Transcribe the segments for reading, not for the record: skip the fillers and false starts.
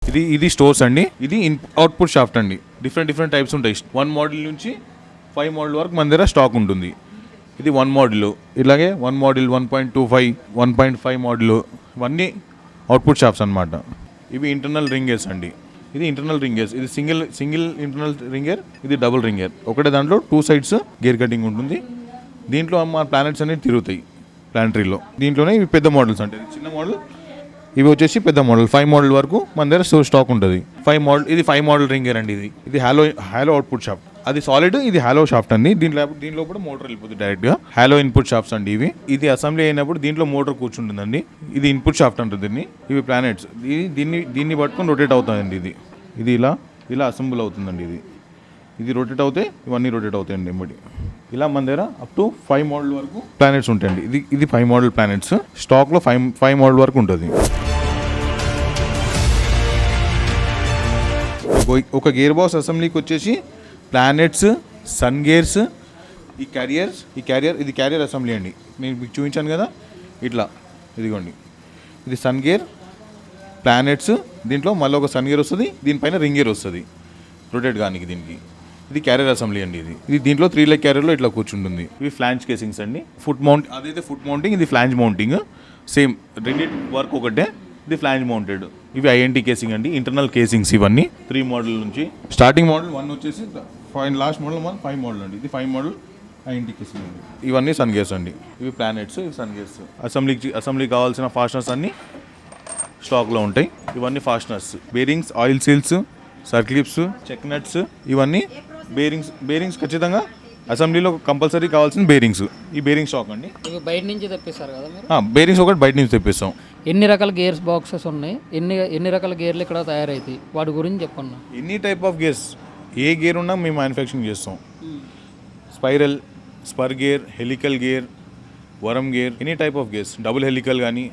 ఇది స్టోర్స్ అండి. ఇది అవుట్పుట్ షాఫ్ట్ అండి. డిఫరెంట్ టైప్స్ ఉంటాయి. 1 మోడల్ నుంచి 5 మోడల్ వరకు మన దగ్గర స్టాక్ ఉంటుంది. ఇది 1 మోడల్, ఇలాగే 1 మోడల్ 1.25 1.5 మోడల్, ఇవన్నీ అవుట్పుట్ షాఫ్ట్స్ అనమాట. ఇవి ఇంటర్నల్ రింగర్స్ అండి. ఇది ఇంటర్నల్ రింగర్స్. ఇది సింగిల్ ఇంటర్నల్ రింగర్, ఇది డబుల్ రింగర్. ఒకటే దాంట్లో 2 సైడ్స్ గేర్ కటింగ్ ఉంటుంది. దీంట్లో మా ప్లానెట్స్ అనేవి తిరుగుతాయి ప్లానటరీలో. దీంట్లోనే ఇవి పెద్ద మోడల్స్ అంటే చిన్న మోడల్, ఇవి వచ్చేసి పెద్ద మోడల్ 5 మోడల్ వరకు మన దగ్గర స్టాక్ ఉంటుంది. 5 మోడల్, ఇది 5 మోడల్ రింగర్ అండి. ఇది హాలో అవుట్పుట్ షాఫ్ట్. అది సాలిడ్, ఇది హాలో షాఫ్ట్ అండి. దీంట్లో కూడా మోటార్ వెళ్ళిపోతుంది డైరెక్ట్గా. హాలో ఇన్పుట్ షాఫ్ట్స్ అండి ఇవి. ఇది అసెంబ్లీ అయినప్పుడు దీంట్లో మోటార్ కూర్చుంటుందండి. ఇది ఇన్పుట్ షాఫ్ట్ అంటుంది దీన్ని. ఇవి ప్లానెట్స్. దీన్ని పట్టుకొని రొటేట్ అవుతాయండి. ఇది ఇలా అసెంబుల్ అవుతుందండి. ఇది రొటేట్ అవుతే ఇవన్నీ రొటేట్ అవుతాయండి ఎంబడి. ఇలా మన దగ్గర అప్ టు 5 మోడల్ వరకు ప్లానెట్స్ ఉంటాయండి. ఇది 5 మోడల్ ప్లానెట్స్. స్టాక్లో 5 మోడల్ వరకు ఉంటుంది. ఒక గేర్ బాక్స్ అసెంబ్లీకి వచ్చేసి ప్లానెట్స్, సన్ గేర్స్, ఈ క్యారియర్ ఇది క్యారియర్ అసెంబ్లీ అండి. నేను మీకు చూపించాను కదా ఇట్లా. ఇదిగోండి, ఇది సన్ గేర్, ప్లానెట్స్, దీంట్లో మళ్ళీ ఒక సన్ గేర్ వస్తుంది, దీనిపైన రింగ్ గేర్ వస్తుంది రొటేట్ కానీ దీనికి. ఇది క్యారియర్ అసెంబ్లీ అండి. ఇది దీంట్లో 3 లెగ్ క్యారియర్లో ఇట్లా కూర్చుంటుంది. ఇవి ఫ్లాంజ్ కేసింగ్స్ అండి. అదైతే ఫుట్ మౌంటింగ్, ఇది ఫ్లాంజ్ మౌంటింగ్. సేమ్ రెండింటి వర్క్ ఒకటే. ఇది ఫ్లాంజ్ మౌంటెడ్. ఇవి ఐఎన్టీ కేసింగ్ అండి, ఇంటర్నల్ కేసింగ్స్. ఇవన్నీ 3 మోడల్ నుంచి స్టార్టింగ్ మోడల్ 1 వచ్చేసి లాస్ట్ మోడల్ 5 మోడల్ అండి. ఇది 5 మోడల్ ఐఎన్టీ కేసింగ్ అండి. ఇవన్నీ సన్ గేర్స్ అండి. ఇవి ప్లానెట్స్, ఇవి సన్ గేర్స్. అసెంబ్లీకి కావాల్సిన ఫాస్టనర్స్ అన్నీ స్టాక్లో ఉంటాయి. ఇవన్నీ fasteners, bearings, oil seals, circlips, check nuts, ఇవన్నీ బేరింగ్స్ ఖచ్చితంగా అసెంబ్లీలో కంపల్సరీ కావాల్సిన బేరింగ్స్. ఈ బేరింగ్ స్టాక్ అండి. ఇవి బయట నుంచి తెప్పిస్తారు కదా మీరు? బేరింగ్స్ ఒకటి బయట నుంచి తెప్పిస్తాం. ఎన్ని రకాల గేర్స్ బాక్సెస్ ఉన్నాయి? ఎన్ని రకాల గేర్లు ఇక్కడ తయారవుతాయి? వాటి గురించి చెప్పండి. ఎన్ని టైప్ ఆఫ్ గేర్స్, ఏ గేర్ ఉన్నా మేము మ్యానుఫ్యాక్చరింగ్ చేస్తాం. Spiral, spur gear, helical gear, worm gear, any type of gears. Double helical కానీ,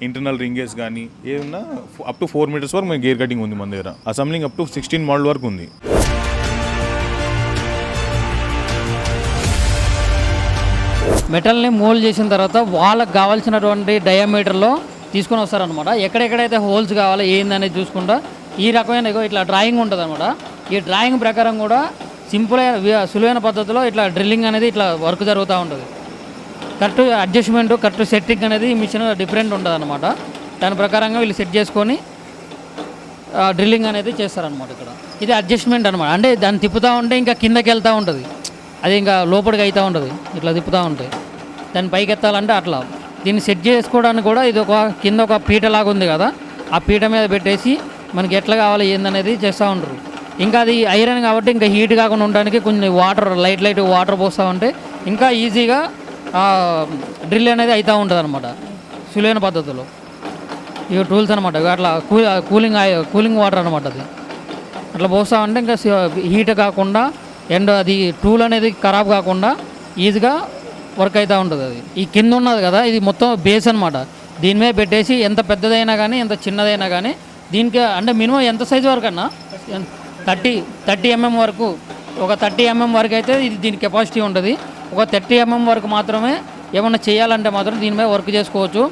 ఇంటర్నల్ రింగ్ గేర్స్ కానీ ఏమన్నా అప్ టు 4 మీటర్స్ వరకు గేర్ కటింగ్ ఉంది మన దగ్గర. అసెంబ్లింగ్ అప్ టు 16 మోడల్ వరకు ఉంది. మెటల్ని మోల్డ్ చేసిన తర్వాత వాళ్ళకి కావాల్సినటువంటి డయామీటర్లో తీసుకొని వస్తారనమాట. ఎక్కడెక్కడైతే హోల్స్ కావాలో ఏందనేది చూసుకుంటా ఈ రకమైన ఇట్లా డ్రాయింగ్ ఉంటుంది అనమాట. ఈ డ్రాయింగ్ ప్రకారం కూడా సులువైన పద్ధతిలో ఇట్లా డ్రిల్లింగ్ అనేది ఇట్లా వర్క్ జరుగుతూ ఉంటుంది. కరెక్ట్ అడ్జస్ట్మెంట్, కరెక్ట్ సెట్టింగ్ అనేది మిషన్ డిఫరెంట్ ఉంటుంది అనమాట. దాని ప్రకారంగా వీళ్ళు సెట్ చేసుకొని డ్రిల్లింగ్ అనేది చేస్తారనమాట. ఇక్కడ ఇది అడ్జస్ట్మెంట్ అనమాట. అంటే దాన్ని తిప్పుతూ ఉంటే ఇంకా కిందకి వెళ్తూ ఉంటుంది, అది ఇంకా లోపలికి అవుతూ ఉంటుంది. ఇట్లా తిప్పుతూ ఉంటాయి. దాన్ని పైకి ఎత్తాలంటే అట్లా. దీన్ని సెట్ చేసుకోవడానికి కూడా ఇది కింద ఒక పీట లాగా ఉంది కదా, ఆ పీట మీద పెట్టేసి మనకి ఎట్లా కావాలి ఏందనేది చేస్తూ ఉంటారు. ఇంకా అది ఐరన్ కాబట్టి ఇంకా హీట్ కాకుండా ఉండడానికి కొన్ని వాటర్ లైట్ వాటర్ పోస్తూ ఉంటే ఇంకా ఈజీగా డ్రిల్ అనేది అవుతూ ఉంటుంది అనమాట సులువైన పద్ధతిలో. ఇవి టూల్స్ అనమాట. అట్లా కూలింగ్ వాటర్ అనమాట. అది అట్లా పోస్తూ ఉంటే ఇంకా హీట్ కాకుండా అండ్ అది టూల్ అనేది ఖరాబ్ కాకుండా ఈజీగా వర్క్ అవుతూ ఉంటుంది. అది ఈ కింద ఉన్నది కదా, ఇది మొత్తం బేస్ అనమాట. దీని మీద పెట్టేసి ఎంత పెద్దదైనా కానీ ఎంత చిన్నదైనా కానీ దీనికి అంటే మినిమం ఎంత సైజు వరకు అన్నా 30 mm వరకు, ఒక 30 mm వరకు అయితే ఇది దీని కెపాసిటీ ఉంటుంది. ఒక 30 mm వరకు మాత్రమే ఏమన్నా చేయాలంటే మాత్రం దీని మీద వర్క్ చేసుకోవచ్చు.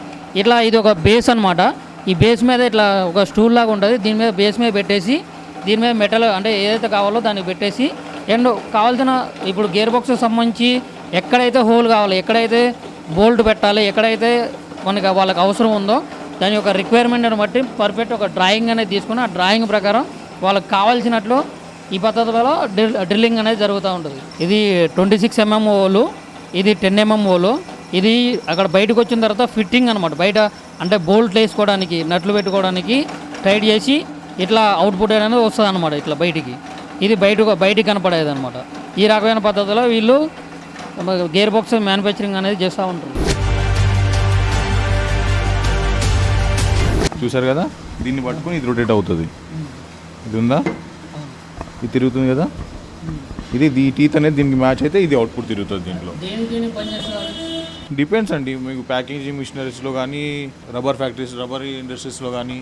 ఇట్లా ఇది ఒక బేస్ అనమాట. ఈ బేస్ మీద ఇట్లా ఒక స్టూల్ లాగా ఉంటుంది. దీని మీద బేస్ మీద పెట్టేసి దీని మీద మెటల్ అంటే ఏదైతే కావాలో దానికి పెట్టేసి అండ్ కావాల్సిన ఇప్పుడు గేర్ బాక్స్కి సంబంధించి ఎక్కడైతే హోల్ కావాలో, ఎక్కడైతే బోల్ట్ పెట్టాలి, ఎక్కడైతే మనకి వాళ్ళకి అవసరం ఉందో దాని యొక్క రిక్వైర్మెంట్ని బట్టి పర్ఫెక్ట్ ఒక డ్రాయింగ్ అనేది తీసుకుని ఆ డ్రాయింగ్ ప్రకారం వాళ్ళకి కావాల్సినట్లు ఈ పద్ధతిలో డ్రిల్లింగ్ అనేది జరుగుతూ ఉంటుంది. ఇది 26 mm హోలు, ఇది 10 mm హోలు. ఇది అక్కడ బయటకు వచ్చిన తర్వాత ఫిట్టింగ్ అనమాట. బయట అంటే బోల్ట్లు వేసుకోవడానికి, నట్లు పెట్టుకోవడానికి టైట్ చేసి ఇట్లా అవుట్పుట్ అనేది వస్తుంది అనమాట ఇట్లా బయటికి. ఇది బయటికి కనపడేది అనమాట. ఈ రకమైన పద్ధతిలో వీళ్ళు గేర్ బాక్స్ మ్యానుఫ్యాక్చరింగ్ అనేది చేస్తూ ఉంటారు. చూసారు కదా, దీన్ని పట్టుకొని ఇది రొటేట్ అవుతుంది. ఇది ఉందా, ఇది తిరుగుతుంది కదా, ఇది టీత్ అనేది దీనికి మ్యాచ్ అయితే ఇది అవుట్పుట్ తిరుగుతుంది. దీంట్లో డిపెండ్స్ అండి. మీకు ప్యాకేజింగ్ మిషనరీస్లో కానీ, రబ్బర్ ఫ్యాక్టరీస్, రబ్బర్ ఇండస్ట్రీస్లో కానీ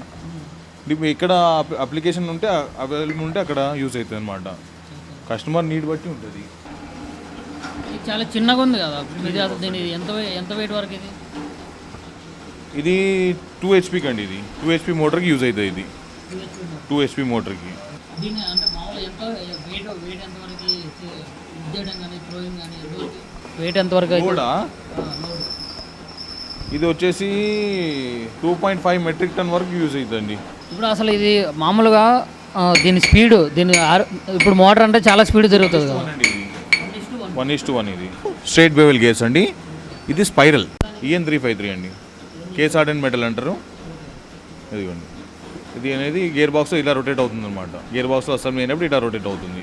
ఎక్కడ అప్లికేషన్ ఉంటే అవైలబుల్ ఉంటే అక్కడ యూజ్ అవుతుంది అనమాట. కస్టమర్ నీడ్ బట్టి ఉంటుంది. చాలా చిన్నగా ఉంది కదా ఇది. దీని ఎంత వెయిట్ వరకు ఇది? ఇది 2 HP అండి. ఇది 2 HP మోటార్కి యూజ్ అవుతుంది. ఇది టూ హెచ్పి మోటార్కి. దీన్ని అంటే మామూలు ఎంత వెయిట్ ఎంతవరకు చేయడం కానీ థ్రోయింగ్ కానీ వెయిట్ ఎంతవరకు కూడా ఇది వచ్చేసి 2.5 మెట్రిక్ టన్ వరకు యూజ్ అవుతుందండి. ఇప్పుడు అసలు ఇది మామూలుగా దీని స్పీడ్ ఇప్పుడు మోటార్ అంటే చాలా స్పీడ్ తిరుగుతుంది కదా. 1:1 ఇది స్ట్రైట్ బెవెల్ గేర్స్ అండి. ఇది స్పైరల్ EN353 అండి. కేస్ హార్డెన్ మెటల్ అంటారు. ఇదిగోండి, ఇది అనేది గేర్ బాక్స్ ఇలా రొటేట్ అవుతుంది అనమాట. గేర్ బాక్స్లో అసెంబ్లీ అయినప్పుడు ఇలా రొటేట్ అవుతుంది.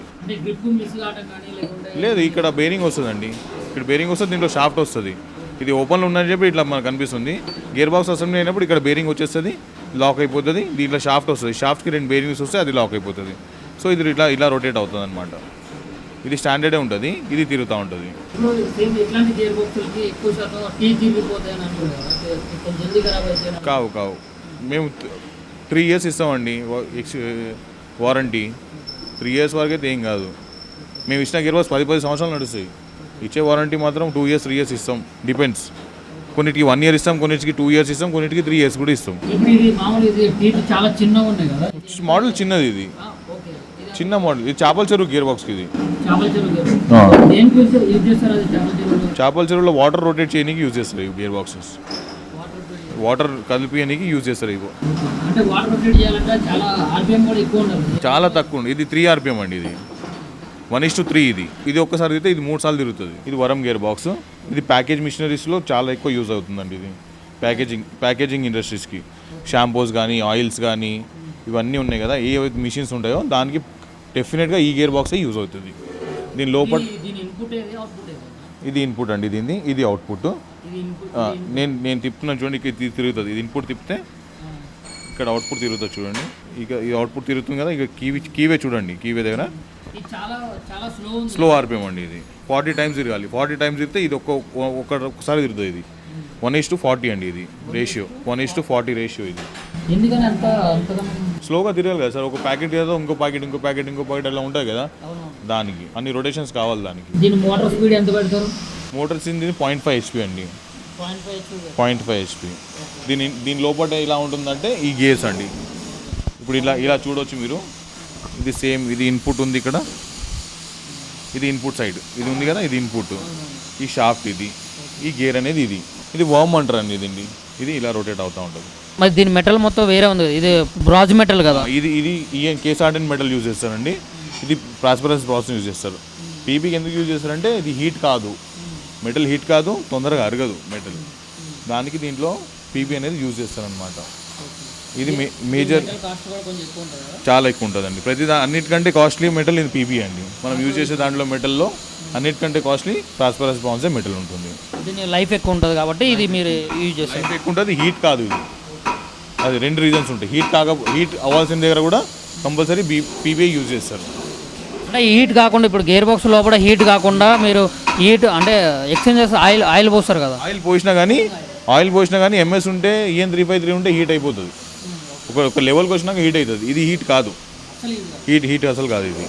లేదు, ఇక్కడ బేరింగ్ వస్తుందండి. ఇక్కడ బేరింగ్ వస్తుంది, దీంట్లో షాఫ్ట్ వస్తుంది. ఇది ఓపెన్లో ఉందని చెప్పి ఇట్లా మనకు కనిపిస్తుంది. గేర్ బాక్స్ అసెంబ్లీ అయినప్పుడు ఇక్కడ బేరింగ్ వచ్చేస్తుంది, లాక్ అయిపోతుంది. దీంట్లో షాఫ్ట్ వస్తుంది, షాఫ్ట్కి 2 బేరింగ్స్ వస్తే అది లాక్ అయిపోతుంది. సో ఇది ఇలా రొటేట్ అవుతుంది అనమాట. ఇది స్టాండర్డే ఉంటుంది, ఇది తిరుగుతూ ఉంటుంది. కావు మేము 3 years ఇస్తామండి వారంటీ. 3 years వరకు అయితే ఏం కాదు. మేము ఇచ్చిన గేర్ బాక్స్ 10 సంవత్సరాలు నడుస్తాయి. ఇచ్చే వారంటీ మాత్రం 2 years 3 years ఇస్తాం, డిపెండ్స్. కొన్నిటికి 1 year ఇస్తాం, కొన్నిటికి 2 years ఇస్తాం, కొన్నిటికి 3 years కూడా ఇస్తాం. మోడల్ చిన్నది, ఇది చిన్న మోడల్. ఇది చేపల చెరువు గేర్ బాక్స్కి. ఇది చేపల చెరువులో వాటర్ రొటేట్ చేయడానికి యూజ్ చేస్తారు ఈ గేర్ బాక్సెస్. వాటర్ కలిపియడానికి యూజ్ చేస్తారు ఇవి. చాలా తక్కువ ఉంది. ఇది 3 RPM అండి. ఇది 1:3 ఇది ఒక్కసారి తిరిగితే ఇది 3 సార్లు తిరుగుతుంది. ఇది వరం గేర్ బాక్స్. ఇది ప్యాకేజ్ మిషనరీస్లో చాలా ఎక్కువ యూజ్ అవుతుందండి. ఇది ప్యాకేజింగ్ ఇండస్ట్రీస్కి షాంపూస్ కానీ ఆయిల్స్ కానీ ఇవన్నీ ఉన్నాయి కదా, ఏ మిషన్స్ ఉంటాయో దానికి డెఫినెట్గా ఈ గేర్ బాక్సే యూజ్ అవుతుంది. దీని లోపల ఇది ఇన్పుట్ అండి, ఇది అవుట్పుట్. నేను తిప్పుతున్నాను చూడండి, ఇక్కడ తిరుగుతుంది. ఇది ఇన్పుట్ తిప్పితే ఇక్కడ అవుట్పుట్ తిరుగుతుంది చూడండి. ఇక ఈ అవుట్పుట్ తిరుగుతుంది కదా, ఇక కీవే చూడండి, కీవే దగ్గర స్లో RPM అండి. ఇది 40 times తిరగాలి. 40 times తిరిగితే ఇది ఒక్కసారి తిరుగుతుంది. ఇది 1:40 అండి. ఇది రేషియో 1:40 రేషియో. ఇది స్లోగా తిరగాలి కదా సార్. ఒక ప్యాకెట్ కదా, ఇంకో ప్యాకెట్ అలా ఉంటాయి కదా, దానికి అన్ని రొటేషన్స్ కావాలి. దానికి మోటార్ స్పీడ్ ఎంత పెడతారు? మోటార్ ఇది 0.5 HP అండి. 0.5 HP. దీని లోపల ఇలా ఉంటుందంటే ఈ గేర్స్ అండి. ఇప్పుడు ఇలా చూడవచ్చు మీరు. ఇది సేమ్, ఇది ఇన్పుట్ ఉంది ఇక్కడ, ఇది ఇన్పుట్ సైడ్, ఇది ఉంది కదా, ఇది ఇన్పుట్. ఈ షాఫ్ట్ ఇది, ఈ గేర్ అనేది ఇది వార్మ్ అంటారు అండి. ఇది ఇలా రొటేట్ అవుతూ ఉంటుంది. మరి దీని మెటల్ మొత్తం వేరే ఉంది, ఇది బ్రాజ్ మెటల్ కదా. ఇది కేస్ హార్డెన్ మెటల్ యూజ్ చేస్తారండి. ఇది ట్రాన్స్పరెన్స్ ప్రాసెస్ యూజ్ చేస్తారు. పీబీకి ఎందుకు యూజ్ చేస్తారంటే ఇది హీట్ కాదు, మెటల్ హీట్ కాదు, తొందరగా అరగదు మెటల్. దానికి దీంట్లో పీబీ అనేది యూజ్ చేస్తారనమాట. ఇది మేజర్, చాలా ఎక్కువ ఉంటుందండి. అన్నిటికంటే కాస్ట్లీ మెటల్ ఇది పీబీ అండి. మనం యూజ్ చేసే దాంట్లో మెటల్లో అన్నిటికంటే కాస్ట్లీ ట్రాన్స్పరెన్స్ బ్రాంజే మెటల్ ఉంటుంది. దీని లైఫ్ ఎక్కువ ఉంటుంది కాబట్టి ఇది మీరు యూజ్ చేస్తారు. లైఫ్ ఎక్కువ ఉంటుంది, హీట్ కాదు ఇది. అది 2 రీజన్స్ ఉంటాయి. హీట్ అవ్వాల్సిన దగ్గర కూడా కంపల్సరీ పీబీ యూజ్ చేస్తారు. అంటే హీట్ కాకుండా ఇప్పుడు గేర్ బాక్స్ లోపల హీట్ కాకుండా మీరు హీట్ అంటే ఎక్స్చేంజ్ చేస్తే ఆయిల్ పోస్తారు కదా. ఆయిల్ పోసినా కానీ MS ఉంటే EN353 ఉంటే హీట్ అయిపోతుంది. ఒక లెవెల్కి వచ్చినాక హీట్ అవుతుంది. ఇది హీట్ కాదు, హీట్ అసలు కాదు ఇది.